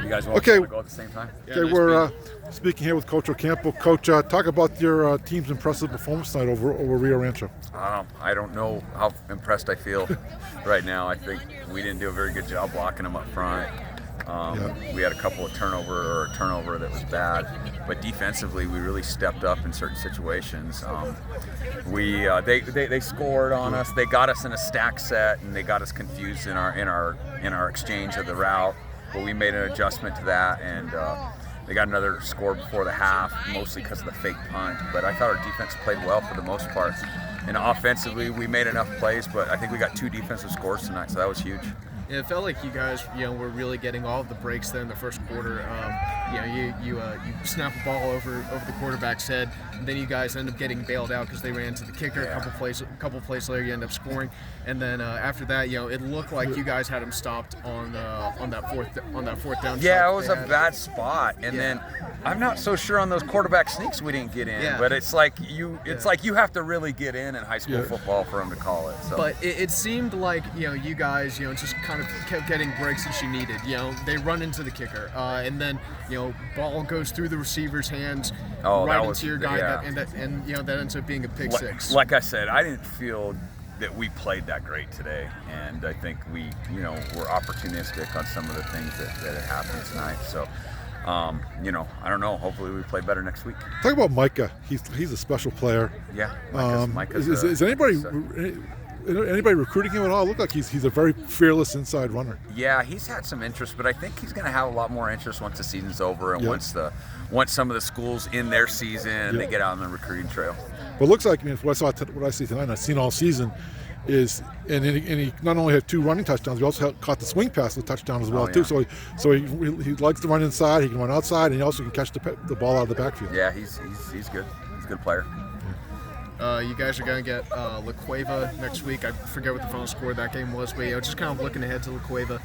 You guys want Okay. to go at the same time? Okay, we're speaking here with Coach Ocampo. Coach, talk about your team's impressive performance tonight over Rio Rancho. I don't know how impressed I feel right now. I think we didn't do a very good job blocking them up front. We had a couple of turnover that was bad, but defensively we really stepped up in certain situations. They scored on us. They got us in a stack set, and they got us confused in our exchange of the route. But we made an adjustment to that, and they got another score before the half, mostly because of the fake punt. But I thought our defense played well for the most part. And offensively, we made enough plays, but I think we got 2 defensive scores tonight, so that was huge. Yeah, it felt like you guys, were really getting all of the breaks there in the first quarter. You snap a ball over the quarterback's head, and then you guys end up getting bailed out because they ran to the kicker. Yeah. A couple plays later, you end up scoring, and then after that, it looked like you guys had him stopped on that fourth down. Yeah, it was a bad spot, and then I'm not so sure on those quarterback sneaks we didn't get in. Yeah. But it's like you have to really get in high school football for them to call it. So. But it seemed like you guys just kind of kept getting breaks that you needed. They run into the kicker, and then ball goes through the receiver's hands right into your guy, that ends up being a pick six. Like I said, I didn't feel that we played that great today, and I think we were opportunistic on some of the things that had happened tonight. So. I don't know. Hopefully we play better next week. Talk about Micah. He's a special player. Yeah. Micah's is anybody recruiting him at all? It looked like he's a very fearless inside runner. Yeah, he's had some interest, but I think he's going to have a lot more interest once the season's over and once some of the schools in their season they get out on the recruiting trail. But it looks like what I see tonight, and I've seen all season, is and he not only had 2 running touchdowns, he also caught the swing pass with a touchdown as well too. So he likes to run inside. He can run outside, and he also can catch the ball out of the backfield. Yeah, he's good. He's a good player. You guys are going to get Cueva next week. I forget what the final score of that game was, but just kind of looking ahead to Cueva.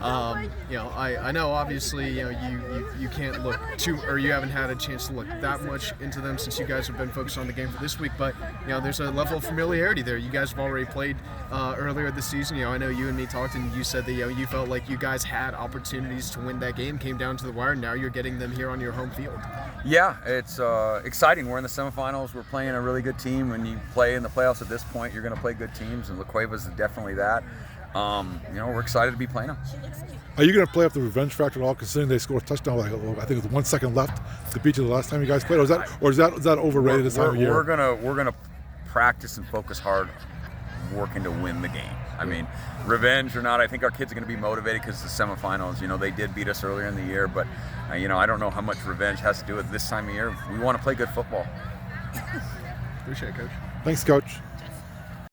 I know obviously you can't look too, or you haven't had a chance to look that much into them since you guys have been focused on the game for this week. But there's a level of familiarity there. You guys have already played earlier this season. I know you and me talked, and you said that you felt like you guys had opportunities to win that game. Came down to the wire. Now you're getting them here on your home field. Yeah, it's exciting. We're in the semifinals. We're playing a really good team. When you play in the playoffs at this point, you're going to play good teams, and La Cueva's definitely that. We're excited to be playing them. Are you going to play up the revenge factor at all, considering they scored a touchdown I think it was 1 second left to beat you the last time you guys played? Or is that overrated this time of year? We're gonna practice and focus hard, working to win the game. I mean, revenge or not, I think our kids are going to be motivated because it's the semifinals. They did beat us earlier in the year, but I don't know how much revenge has to do with this time of year. We want to play good football. Appreciate it, Coach. Thanks, Coach.